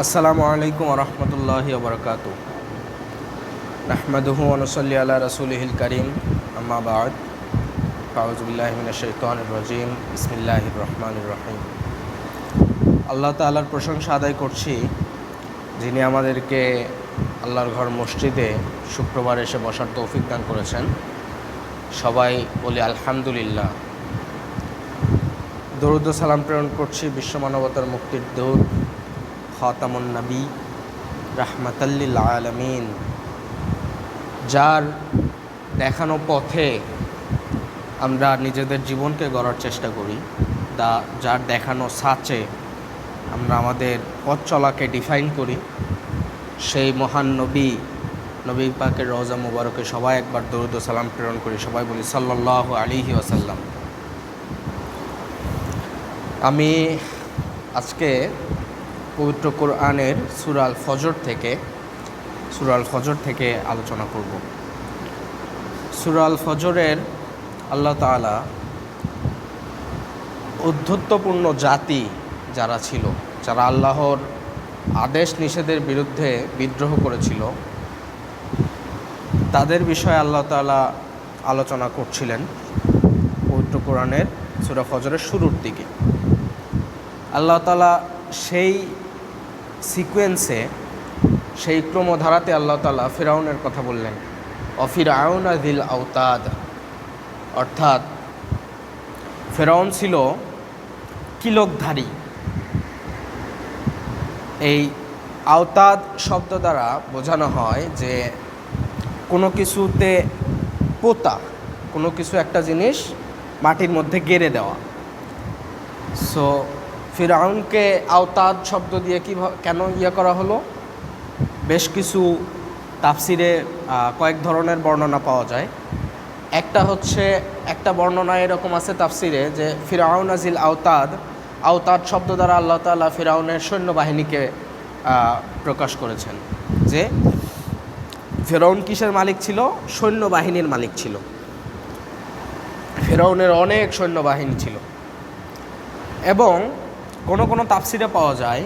আসসালামু আলাইকুম ওয়া রাহমাতুল্লাহি ওয়া বারাকাতুহু। নাহমাদুহু ওয়া নুসাল্লি আলা রাসূলিহিল কারীম, আম্মা বা'দ। আউযু বিল্লাহি মিনাশ শাইতানির রাজীম। বিসমিল্লাহির রহমানির রহিম। আল্লাহ তাআলার প্রশংসা আদায় করছি, যিনি আমাদেরকে আল্লাহর ঘর মসজিদে শুক্রবার এসে বসার তৌফিক দান করেছেন। সবাই বলি আলহামদুলিল্লাহ। দরুদ ও সালাম প্রেরণ করছি বিশ্ব মানবতার মুক্তির দূত খাতামুন নবী রাহমাতাল লিল আলামিন, যার দেখানো পথে আমরা নিজেদের জীবনকে গড়ার চেষ্টা করি, যার দেখানো সাচে আমরা আমাদের পথ চলাকে ডিফাইন করি, সেই মহান নবী পাকের রওজা মুবারকে সবাই একবার দরুদ ও সালাম প্রেরণ করি। সবাই বলি সাল্লাল্লাহু আলাইহি ওয়াসাল্লাম। আমি আজকে পবিত্র কোরআনের সূরা আল ফজর থেকে আলোচনা করব। সূরা আল ফজরের আল্লাহ তাআলা উদ্ধত্যপূর্ণ জাতি যারা ছিল, যারা আল্লাহর আদেশ নিষেধের বিরুদ্ধে বিদ্রোহ করেছিল, তাদের বিষয়ে আল্লাহ তাআলা আলোচনা করছিলেন পবিত্র কোরআনের সূরা ফজরের শুরুর দিকে। আল্লাহ তাআলা সেই সিকোয়েন্সে, সেই ক্রমধারাতে আল্লাহ তাআলা ফিরআউনের কথা বললেন। অফিরআউনা যিল আওতাদ, অর্থাৎ ফিরআউন ছিল কিলকধারী। এই আওতাদ শব্দ দ্বারা বোঝানো হয় যে কোনো কিছুতে পোতা, কোনো কিছু একটা জিনিস মাটির মধ্যে গেড়ে দেওয়া। সো ফিরআউনকে আওতাদ শব্দ দিয়ে কেন করা হলো? বেশ কিছু তাফসিরে কয়েক ধরনের বর্ণনা পাওয়া যায়। একটা বর্ণনা এরকম আছে তাফসিরে যে ফিরআউন যিল আওতাদ শব্দ দ্বারা আল্লাহ তাআলা ফিরআউনের সৈন্যবাহিনীকে প্রকাশ করেছেন, যে ফিরআউন কিসের মালিক ছিল? সৈন্যবাহিনীর মালিক ছিল। ফিরআউনের অনেক সৈন্যবাহিনী ছিল। এবং কোনো তাফসিরে পাওয়া যায়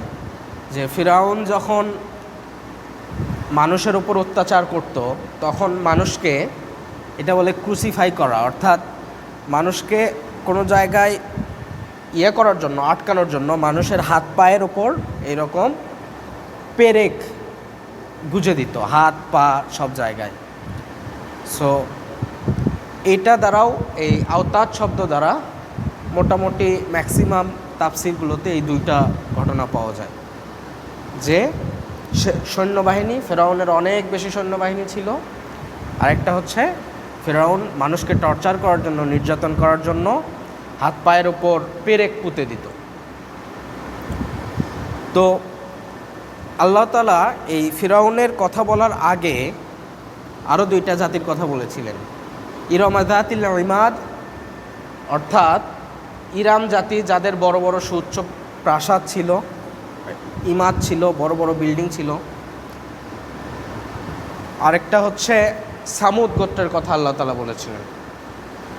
যে ফিরআউন যখন মানুষের উপর অত্যাচার করত, তখন মানুষকে, এটা বলে ক্রুসিফাই করা, অর্থাৎ মানুষকে কোনো জায়গায় করার জন্য, আটকানোর জন্য মানুষের হাত পায়ের ওপর এইরকম পেরেক গুজে দিত, হাত পা সব জায়গায়। সো এটা দ্বারাও, এই আওতাদ শব্দ দ্বারা মোটামুটি ম্যাক্সিমাম তাফসিরগুলোতে এই দুইটা ঘটনা পাওয়া যায়, যে সৈন্যবাহিনী, ফেরাউনের অনেক বেশি সৈন্যবাহিনী ছিল। আরেকটা হচ্ছে ফেরাউন মানুষকে টর্চার করার জন্য, নির্যাতন করার জন্য হাত পায়ের ওপর পেরেক পুঁতে দিত। তো আল্লাহ তাআলা এই ফিরআউনের কথা বলার আগে আরও দুইটা জাতির কথা বলেছিলেন। ইরম যাতিল ইমাদ, অর্থাৎ ইরাম জাতি, যাদের বড় বড় সুউচ্চ প্রাসাদ ছিল, ইমাদ ছিল, বড় বড় বিল্ডিং ছিল। আরেকটা হচ্ছে সামুদ গোত্রের কথা আল্লাহ তাআলা বলেছিলেন।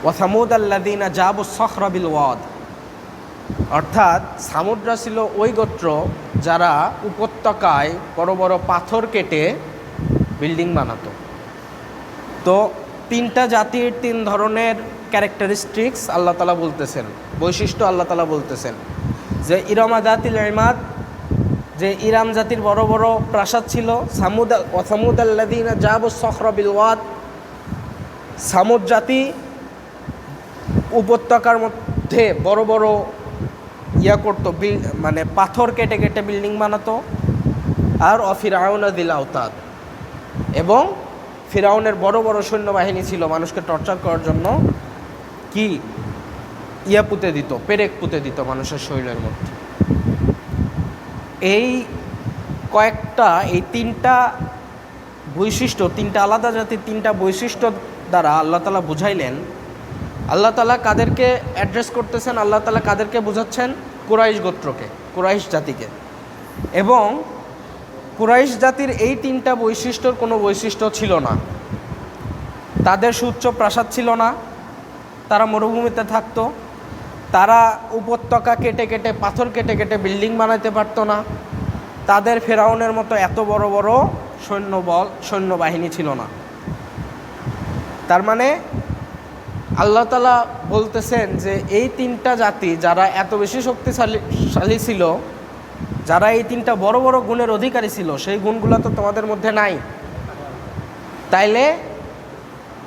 ওয়া সামুদ আল্লাযীনা জাবুস সখরা বিল ওয়াদ, অর্থাৎ সামুদরা ছিল ওই গোত্র যারা উপত্যকায় বড় বড় পাথর কেটে বিল্ডিং বানাতো। তো তিনটা জাতির তিন ধরনের ক্যারেক্টারিস্টিক্স আল্লাহ তাআলা বলতেছেন, বৈশিষ্ট্য আল্লাহ তাআলা বলতেছেন। যে ইরম যাতিল ইমাদ, যে ইরাম জাতির বড় বড় প্রাসাদ ছিল। সামুদ আল্লাযীনা জাবুস সখরা বিল ওয়াদ, সামুদ জাতি উপত্যকার মধ্যে বড় বড় করতো, মানে পাথর কেটে কেটে বিল্ডিং বানাতো। আর ফিরআউনা যিল আওতাদ, এবং ফিরআউনের বড় বড় সৈন্যবাহিনী ছিল, মানুষকে টর্চার করার জন্য পুঁতে দিত, পেরেক পুঁতে দিত মানুষের শরীরের মধ্যে। এই তিনটা বৈশিষ্ট্য, তিনটা আলাদা জাতির তিনটা বৈশিষ্ট্য দ্বারা আল্লাহ তাআলা বুঝাইলেন। আল্লাহ তাআলা কাদেরকে অ্যাড্রেস করতেছেন? আল্লাহ তাআলা কাদেরকে বোঝাচ্ছেন? কুরাইশ গোত্রকে, কুরাইশ জাতিকে। এবং কুরাইশ জাতির এই তিনটা বৈশিষ্ট্যর কোনো বৈশিষ্ট্য ছিল না। তাদের সুউচ্চ প্রাসাদ ছিল না, তারা মরুভূমিতে থাকতো, তারা উপত্যকা কেটে কেটে, পাথর কেটে কেটে বিল্ডিং বানাইতে পারতো না, তাদের ফেরাউনের মতো এত বড় বড় সৈন্যবাহিনী ছিল না। তার মানে আল্লাহ তাআলা বলতেছেন যে এই তিনটা জাতি যারা এত বেশি শক্তিশালী ছিল, যারা এই তিনটা বড় বড় গুণের অধিকারী ছিল, সেই গুণগুলো তো তোমাদের মধ্যে নাই। তাইলে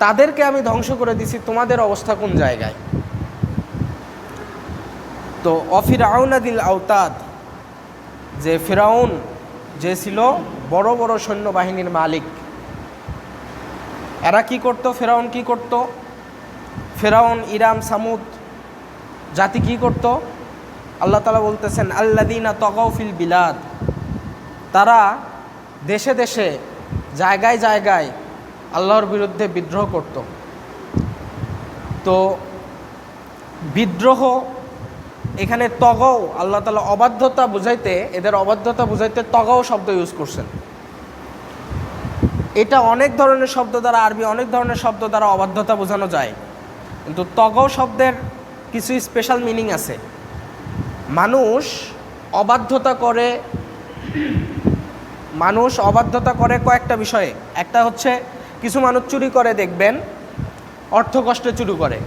তাদেরকে আমি ধ্বংস করে দিছি, তোমাদের অবস্থা কোন জায়গায়? তো অফিরাউনা দিল আওতাদ, যে ফিরাউন যে ছিল বড় বড় সৈন্যবাহিনীর মালিক, এরা কি করত? ফিরাউন কি করত? ফিরাউন, ইরাম, সামুদ জাতি কি করত? আল্লাহ তাআলা বলতেছেন আল্লাযীনা তাগাউ ফিল বিলাদ, তারা দেশে দেশে জায়গায় জায়গায় আল্লাহর বিরুদ্ধে বিদ্রোহ করত। তো বিদ্রোহ এখানে তগাও, আল্লাহ তাআলা অবাধ্যতা বুঝাইতে, এদের অবাধ্যতা বুঝাইতে তগাও শব্দ ইউজ করছেন। এটা অনেক ধরনের শব্দ দ্বারা, আরবি অনেক ধরনের শব্দ দ্বারা অবাধ্যতা বোঝানো যায়, কিন্তু তগাও শব্দের কিছু স্পেশাল মিনিং আছে। মানুষ অবাধ্যতা করে কয়েকটা বিষয়ে। একটা হচ্ছে, কিছু মানুষ চুরি করে, দেখবেন অর্থ কষ্টে চুরি করে,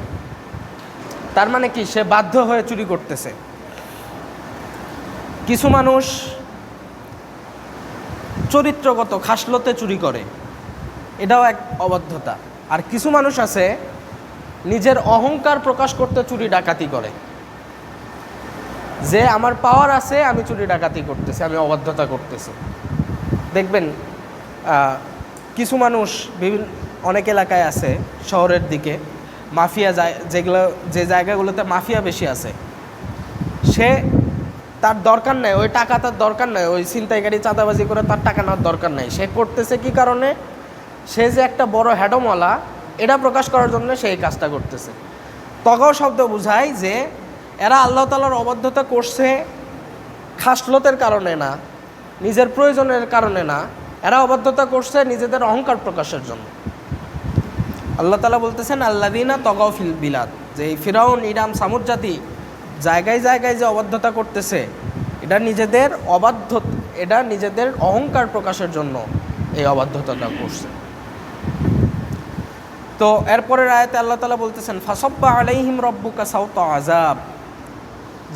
তার মানে কি? সে বাধ্য হয়ে চুরি করতেছে। কিছু মানুষ চরিত্রগত খাসলতে চুরি করে, এটাও এক অবাধ্যতা। আর কিছু মানুষ আছে নিজের অহংকার প্রকাশ করতে চুরি ডাকাতি করে, যে আমার পাওয়ার আছে, আমি চুরি ডাকাতি করতেছি, আমি অবাধ্যতা করতেছি। দেখবেন কিছু মানুষ অনেক এলাকায় আছে, শহরের দিকে মাফিয়া যে জায়গাগুলোতে মাফিয়া বেশি আছে, সে তার দরকার নেই, ওই টাকা তার দরকার নেই, ওই ছিনতাইকারী চাঁদাবাজি করে তার টাকা নেওয়ার দরকার নেই। সে করতেছে কি কারণে? সে যে একটা বড় হ্যাডমওয়ালা, এটা প্রকাশ করার জন্য সেই কাজটা করতেছে। তগাও শব্দ বোঝায় যে এরা আল্লাহ তাআলার অবাধ্যতা করছে খাসলতের কারণে না, নিজের প্রয়োজনের কারণে না, এরা অবাধ্যতা করছে নিজেদের অহংকার প্রকাশের জন্য। আল্লাহ তাআলা বলতেছেন আল্লাযীনা তাগাউ ফিল বিলাদ, যে ফিরাউন, ইরাম, সামুদ জাতি জায়গায় জায়গায় যে অবাধ্যতা করতেছে, এটা নিজেদের অহংকার প্রকাশের জন্য এই অবাধ্যতাটা করছে। তো এরপরের আয়াতে আল্লাহ তাআলা বলতেছেন ফাসাব্বা আলাইহিম রাব্বুকা সাওতা আযাব,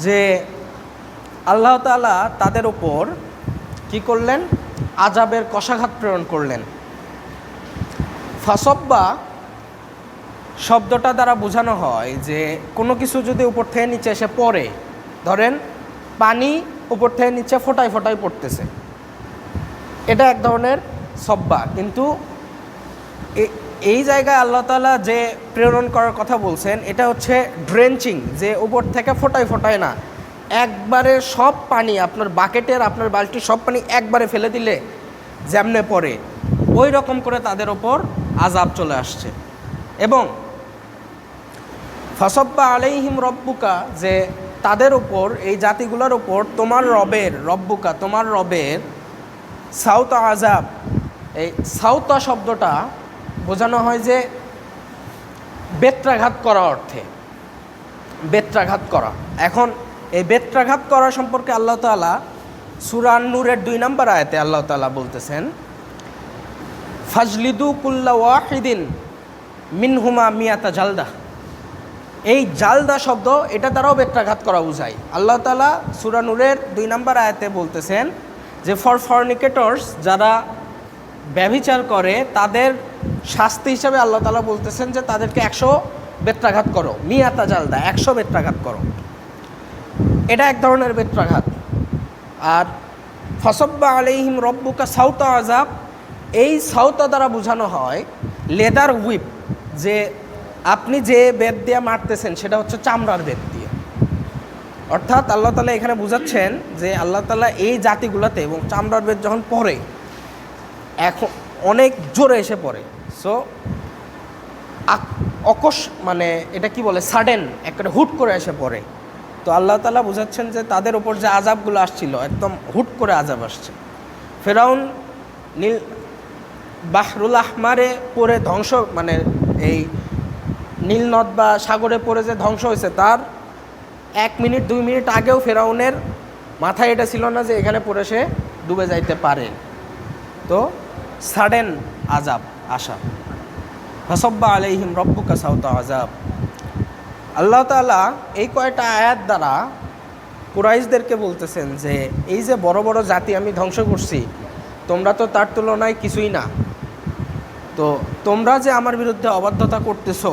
যে আল্লাহ তাআলা তাদের উপর কি করলেন? আযাবের কষাঘাত প্রেরণ করলেন। ফাসাব্বা শব্দটা দ্বারা বোঝানো হয় যে কোনো কিছু যদি উপর থেকে নিচে এসে পড়ে, ধরেন পানি উপর থেকে নিচে ফোঁটায় ফোঁটায় পড়তেছে, এটা এক ধরনের সব্বা। কিন্তু এই জায়গায় আল্লাহ তাআলা যে প্রেরণ করার কথা বলছেন, এটা হচ্ছে ড্রেঞ্চিং, যে উপর থেকে ফোঁটায় ফোঁটায় না, একবারে সব পানি আপনার বাকেটের, আপনার বালতির সব পানি একবারে ফেলে দিলে যেমনে পড়ে, ওই রকম করে তাদের ওপর আযাব চলে আসছে। এবং ফাসাব্বা আলাইহিম রব্বুকা, যে তাদের উপর, এই জাতিগুলোর উপর তোমার রবের সাওতা আযাব, এই সাওতা শব্দটা বোঝানো হয় যে বেত্রাঘাত করা অর্থে, বেত্রাঘাত করা। এখন এই বেত্রাঘাত করা সম্পর্কে আল্লাহ তাআলা সূরা আন-নূরের 2 নম্বর আয়াতে আল্লাহ তাআলা বলতেছেন ফাজলিদু কুল্লা ওয়াহিদিন মিনহুমা মিয়াতা জালদা। এই জালদা শব্দ, এটা দ্বারাও বেত্রাঘাত করা বোঝায়। আল্লাহ তাআলা সূরা নূরের 2 নম্বর আয়াতে বলতেছেন যে ফর ফরনিকেটরস, যারা ব্যভিচার করে, তাদের শাস্তি হিসাবে আল্লাহ তাআলা বলতেছেন যে তাদেরকে 100 বেত্রাঘাত করো, মিয়াতা জালদা, 100 বেত্রাঘাত করো। এটা এক ধরনের বেত্রাঘাত। আর ফাসাব্বা আলাইহিম রব্বুকা সাওতা আযাব, এই সাওতা দ্বারা বোঝানো হয় লেদার হুইপ, যে আপনি যে বেত দিয়ে মারতেছেন সেটা হচ্ছে চামড়ার বেত দিয়ে। অর্থাৎ আল্লাহ তাআলা এখানে বুঝাচ্ছেন যে আল্লাহ তাআলা এই জাতিগুলোতে, এবং চামড়ার বেত যখন পড়ে, এখন অনেক জোরে এসে পড়ে, সো মানে এটা কি বলে, সাডেন, একটা হুট করে এসে পড়ে। তো আল্লাহ তাআলা বুঝাচ্ছেন যে তাদের উপর যে আযাবগুলো আসছিল, একদম হুট করে আযাব আসছে। ফেরাউন বাহরুল আহমারে পড়ে ধ্বংস, মানে এই নীল নদ বা সাগরে পড়ে যে ধ্বংস হয়েছে, তার 1 মিনিট 2 মিনিট আগেও ফেরাউনের মাথায় এটা ছিল না যে এখানে পড়ে সে ডুবে যাইতে পারে। তো সাডেন আযাব আসা, ফাসাব্বা আলাইহিম রব্বুকা সাওতা আযাব। আল্লাহ তাআলা এই কয়টা আয়াত দ্বারা কুরাইশদেরকে বলতেছেন যে এই যে বড় বড় জাতি আমি ধ্বংস করছি, তোমরা তো তার তুলনায় কিছুই না। তো তোমরা যে আমার বিরুদ্ধে অবাধ্যতা করতেছো,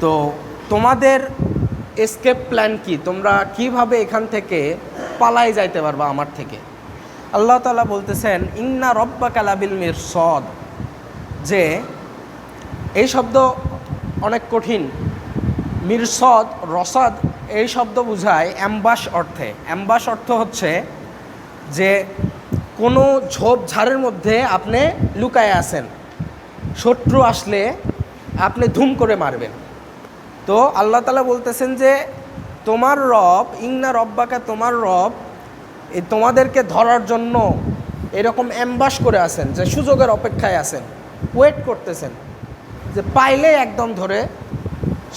তো তোমাদের এসকেপ প্ল্যান কি? তোমরা কিভাবে এখান থেকে পালাই যাইতে পারবা আমার থেকে? আল্লাহ তাআলা বলতেছেন ইন্না রব্বাকা লাবিল মিরসাদ, যে এই শব্দ অনেক কঠিন। মিরসদ, রসাদ এই শব্দ বোঝায় অ্যাম্বাস অর্থে। অ্যাম্বাস অর্থ হচ্ছে যে কোনো ঝোপঝাড়ের মধ্যে আপনি লুকায় আছেন, শত্রু আসলে আপনি ধুম করে মারবেন। তো আল্লাহ তাআলা বলতেছেন যে তোমার রব, ইন্না রব্বাকা, তোমার রব এই তোমাদেরকে ধরার জন্য এরকম অ্যাম্বাস করে আছেন, যে সুযোগের অপেক্ষায় আছেন, ওয়েট করতেছেন যে পাইলে একদম ধরে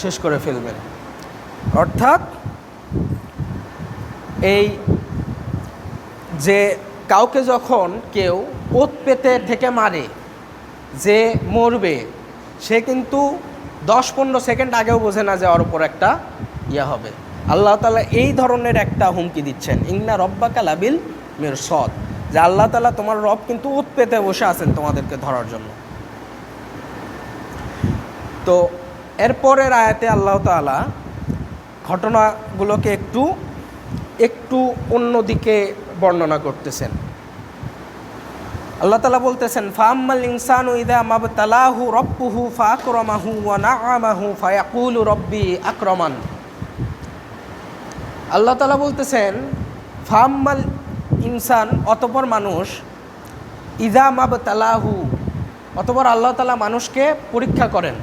শেষ করে ফেলবেন। অর্থাৎ এই যে কাউকে যখন কেউ ওত পেতে থেকে মারে, যে মরবে, সে কিন্তু 10-15 সেকেন্ড আগেও বোঝে না যে ওর উপর একটা ইয়া হবে। আল্লাহ তাআলা এই ধরনের একটা হুমকি দিচ্ছেন, ইন্না রব্বাকা লাবিল মিরসাদ, যে আল্লাহ তাআলা তোমার রব কিন্তু ওত পেতে বসে আছেন তোমাদেরকে ধরার জন্য। তো এরপরের আয়াতে আল্লাহ তাআলা ঘটনাগুলোকে একটু অন্যদিকে বর্ণনা করতেছেন। আল্লাহ তাআলা বলতেছেন ফাআম্মাল ইনসানু ইযা মাবতালাহু রাব্বুহু ফাআকরামাহু ওয়া না'আমাহু ফায়াকুলু রাব্বি আকরামান। আল্লাহ তাআলা বলতেছেন ফাআম্মাল ইনসান, অতঃপর মানুষ, ইযা মাবতালাহু, অতঃপর আল্লাহ তাআলা মানুষকে পরীক্ষা করেন।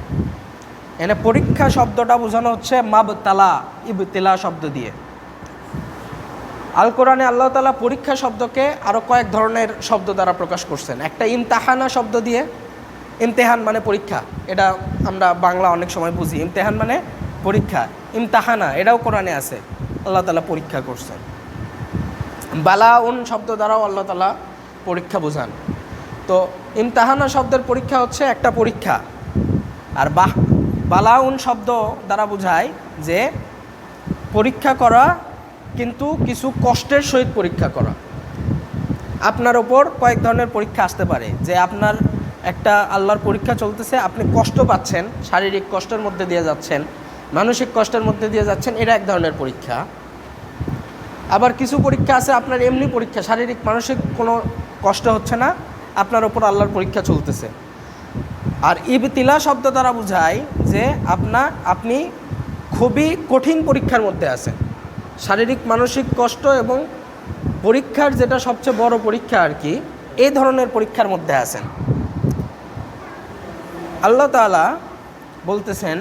এখানে পরীক্ষা শব্দটা বোঝানো হচ্ছে মাবতালা, ইবতিলা শব্দ দিয়ে। আল কোরআনে আল্লাহ তাআলা পরীক্ষা শব্দকে আরও কয়েক ধরনের শব্দ দ্বারা প্রকাশ করছেন। একটা ইমতাহানা শব্দ দিয়ে, ইমতেহান মানে পরীক্ষা, এটা আমরা বাংলা অনেক সময় বুঝি, ইমতেহান মানে পরীক্ষা। ইমতাহানা এটাও কোরআনে আছে, আল্লাহ তাআলা পরীক্ষা করছেন। বালাউন শব্দ দ্বারাও আল্লাহ তাআলা পরীক্ষা বোঝান। তো ইমতাহানা শব্দের পরীক্ষা হচ্ছে একটা পরীক্ষা, আর বালাউন শব্দ দ্বারা বোঝায় যে পরীক্ষা করা, কিন্তু কিছু কষ্টের সহিত পরীক্ষা করা। আপনার ওপর কয়েক ধরনের পরীক্ষা আসতে পারে, যে আপনার একটা আল্লাহর পরীক্ষা চলতেছে, আপনি কষ্ট পাচ্ছেন, শারীরিক কষ্টের মধ্যে দিয়ে যাচ্ছেন, মানসিক কষ্টের মধ্যে দিয়ে যাচ্ছেন, এটা এক ধরনের পরীক্ষা। আবার কিছু পরীক্ষা আছে আপনার এমনি পরীক্ষা, শারীরিক মানসিক কোনো কষ্ট হচ্ছে না, আপনার ওপর আল্লাহর পরীক্ষা চলতেছে। আর ইবতিলা শব্দ দ্বারা বোঝায় যে আপনি খুবই কঠিন পরীক্ষার মধ্যে আছেন, শারীরিক মানসিক কষ্ট এবং পরীক্ষার যেটা সবচেয়ে বড় পরীক্ষা আর কি, এই ধরনের পরীক্ষার মধ্যে আছেন। আল্লাহ তাআলা বলতেছেন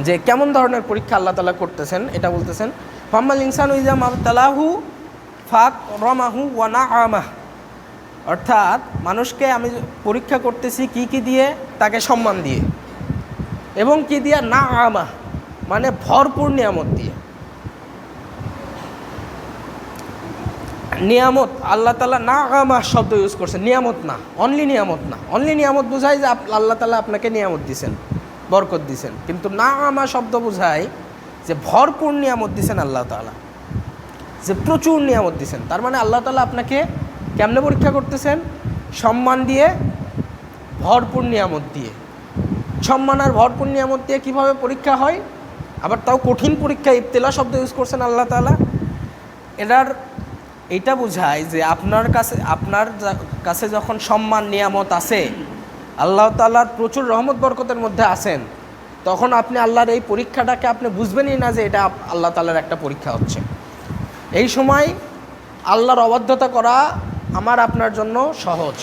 যে কেমন ধরনের পরীক্ষা আল্লাহ তাআলা করতেছেন, এটা বলতেছেন ফাম্মাল ইনসানু ইযা মাবতালাহু ফাকরামাহু ওয়া না'আমাহু, অর্থাৎ মানুষকে আমি পরীক্ষা করতেছি কি দিয়ে? তাকে সম্মান দিয়ে, এবং কি দিয়ে? না'আমাহ মানে ভরপুর নিয়ামত দিয়ে। নিয়ামত, আল্লাহ তাআলা না'আমাহ শব্দ ইউজ করছেন, নিয়ামত না, অনলি নিয়ামত না। অনলি নিয়ামত বোঝায় যে আল্লাহ তাআলা আপনাকে নিয়ামত দিছেন, বরকত দিছেন, কিন্তু না'আমাহ শব্দ বোঝায় যে ভরপুর নিয়ামত দিছেন আল্লাহ তাআলা, যে প্রচুর নিয়ামত দিছেন। তার মানে আল্লাহ তাআলা আপনাকে কেমনে পরীক্ষা করতেছেন? সম্মান দিয়ে, ভরপুর নিয়ামত দিয়ে। সম্মান আর ভরপুর নিয়ামত দিয়ে কীভাবে পরীক্ষা হয়? আবার তাও কঠিন পরীক্ষা, ইবতিলা শব্দ ইউজ করছেন আল্লাহ তাআলা। এটা বোঝায় যে আপনার কাছে যখন সম্মান নিয়ামত আছে, আল্লাহ তাআলার প্রচুর রহমত বরকতের মধ্যে আছেন, তখন আপনি আল্লাহর এই পরীক্ষাটাকে আপনি বুঝবেনই না যে এটা আল্লাহ তাআলার একটা পরীক্ষা হচ্ছে। এই সময় আল্লাহর অবাধ্যতা করা আমার আপনার জন্য সহজ।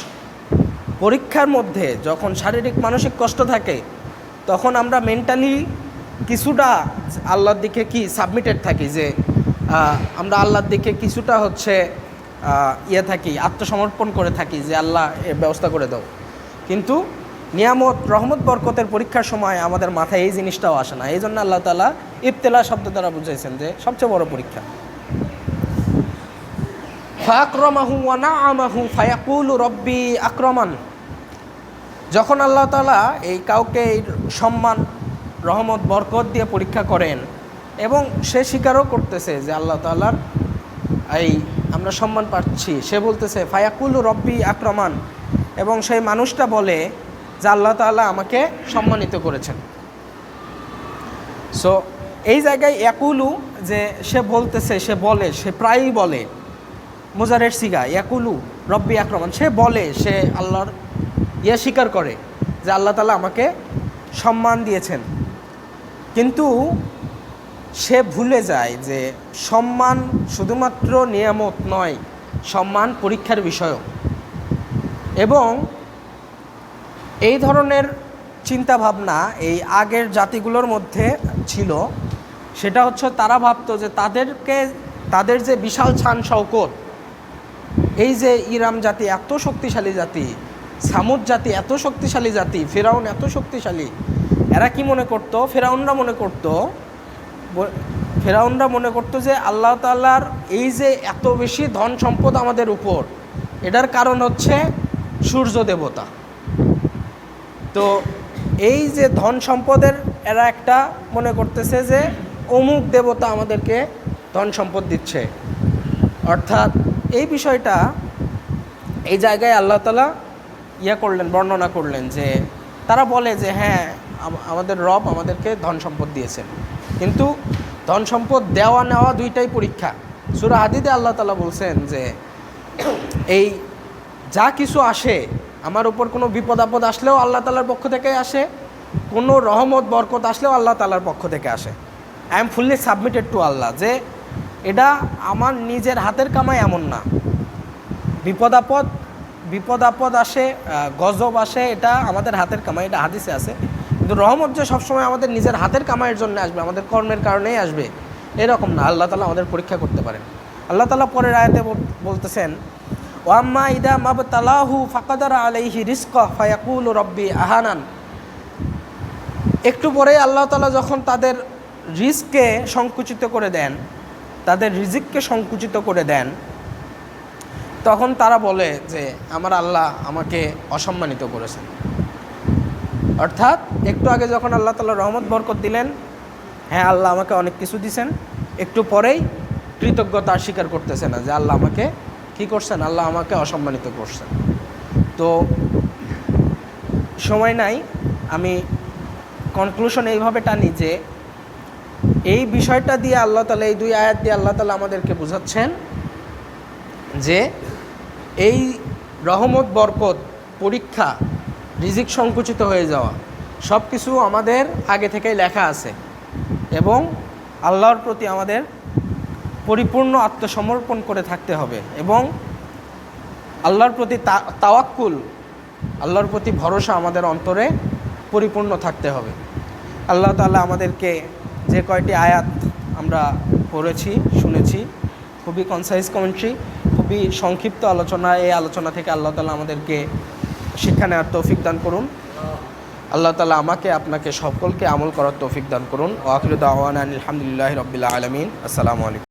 পরীক্ষার মধ্যে যখন শারীরিক মানসিক কষ্ট থাকে, তখন আমরা মেন্টালি কিছুটা আল্লাহর দিকে সাবমিটেড থাকি, যে আমরা আল্লাহর দিকে কিছুটা থাকি, আত্মসমর্পণ করে থাকি, যে আল্লাহ এর ব্যবস্থা করে দাও। কিন্তু নিয়ামত, রহমত, বরকতের পরীক্ষার সময় আমাদের মাথায় এই জিনিসটাও আসে না। এই জন্য আল্লাহ তাআলা ইবতিলা শব্দ দ্বারা বুঝাইছেন যে সবচেয়ে বড় পরীক্ষা। ফাকরামাহু ওয়া নাআমাহু ফায়াকুলু রব্বি আকরামান। যখন আল্লাহ তাআলা এই কাউকে এই সম্মান, রহমত, বরকত দিয়ে পরীক্ষা করেন এবং সে স্বীকারও করতেছে যে আল্লাহ তাআলার এই আমরা সম্মান পাচ্ছি, সে বলতেছে ফায়াকুলু রব্বি আকরামান, এবং সেই মানুষটা বলে যে আল্লাহ তাআলা আমাকে সম্মানিত করেছেন। সো এই জায়গায় ইয়াকুলু, যে সে বলতেছে, সে বলে, সে প্রায়ই বলে, মুজারের সিগা ইয়াকুলু রব্বি আকরামান, সে বলে, সে আল্লাহর স্বীকার করে যে আল্লাহ তাআলা আমাকে সম্মান দিয়েছেন। কিন্তু সে ভুলে যায় যে সম্মান শুধুমাত্র নিয়ামত নয়, সম্মান পরীক্ষার বিষয়ও। এবং এই ধরনের চিন্তা ভাবনা এই আগের জাতিগুলোর মধ্যে ছিল। সেটা হচ্ছে তারা ভাবতো যে তাদের যে বিশাল ছান শৌকত, এই যে ইরাম জাতি এত শক্তিশালী জাতি, সামুদ জাতি এত শক্তিশালী জাতি, ফেরাউন এত শক্তিশালী, এরা কি মনে করত? ফেরাউনরা মনে করত যে আল্লাহ তাআলার এই যে এত বেশি ধন সম্পদ আমাদের উপর, এটার কারণ হচ্ছে সূর্য দেবতা। তো এই যে ধন সম্পদের এরা একটা মনে করতেছে যে অমুক দেবতা আমাদেরকে ধন সম্পদ দিচ্ছে। অর্থাৎ এই বিষয়টা এই জায়গায় আল্লাহ তাআলা বর্ণনা করলেন যে তারা বলে যে হ্যাঁ, আমাদের রব আমাদেরকে ধন সম্পদ দিয়েছেন, কিন্তু ধন সম্পদ দেওয়া নেওয়া দুইটাই পরীক্ষা। সূরা হাদীদে আল্লাহ তাআলা বলছেন যে এই যা কিছু আসে, আমার উপর কোনো বিপদ আপদ আসলেও আল্লাহ তাআলার পক্ষ থেকে আসে, কোনো রহমত বরকত আসলেও আল্লাহ তাআলার পক্ষ থেকে আসে। I am fully submitted to Allah, যে এটা আমার নিজের হাতের কামাই এমন না। বিপদ আপদ আসে, গজব আসে, এটা আমাদের হাতের কামাই, এটা হাদিসে আছে। কিন্তু রহমত যে সবসময় আমাদের নিজের হাতের কামাইয়ের জন্য আসবে, আমাদের কর্মের কারণেই আসবে, এরকম না। আল্লাহ তাআলা আমাদের পরীক্ষা করতে পারেন। আল্লাহ তাআলা পরের আয়াতে বলতেছেন ওয়াম্মা ইদা মাবতালাহু ফাকাদারা আলাইহি রিজকা ফায়াকুলু রব্বি আহানান। একটু পরে আল্লাহ তাআলা যখন তাদের রিজককে সংকুচিত করে দেন, তাদের রিজিককে সংকুচিত করে দেন, তখন তারা বলে যে আমার আল্লাহ আমাকে অসম্মানিত করেছেন। অর্থাৎ একটু আগে যখন আল্লাহ তাআলা রহমত বরকত দিলেন, হ্যাঁ আল্লাহ আমাকে অনেক কিছু দিছেন, একটু পরেই কৃতজ্ঞতা স্বীকার করতেছে না যে আল্লাহ আমাকে কী করছেন, আল্লাহ আমাকে অসম্মানিত করছেন। তো সময় নাই, আমি কনক্লুশন এইভাবে টানি যে এই বিষয়টা দিয়ে আল্লাহ তাআলা, এই দুই আয়াত দিয়ে আল্লাহ তাআলা আমাদেরকে বোঝাচ্ছেন যে এই রহমত বরকত, পরীক্ষা, রিজিক সংকুচিত হয়ে যাওয়া সব কিছু আমাদের আগে থেকেই লেখা আছে, এবং আল্লাহর প্রতি আমাদের পরিপূর্ণ আত্মসমর্পণ করে থাকতে হবে, এবং আল্লাহর প্রতি তাওয়াক্কুল, আল্লাহর প্রতি ভরসা আমাদের অন্তরে পরিপূর্ণ থাকতে হবে। আল্লাহ তাআলা আমাদেরকে যে কয়টি আয়াত আমরা পড়েছি, শুনেছি, খুবই কনসাইজ কমেন্ট্রি, খুবই সংক্ষিপ্ত আলোচনা, এই আলোচনা থেকে আল্লাহ তাআলা আমাদেরকে শিক্ষা নেওয়ার তৌফিক দান করুন। আল্লাহ তাআলা আমাকে, আপনাকে, সকলকে আমল করার তৌফিক দান করুন। ওয়া আখিরু দাওয়ানা আলহামদুলিল্লাহি রাব্বিল আলামিন। আসসালামু আলাইকুম।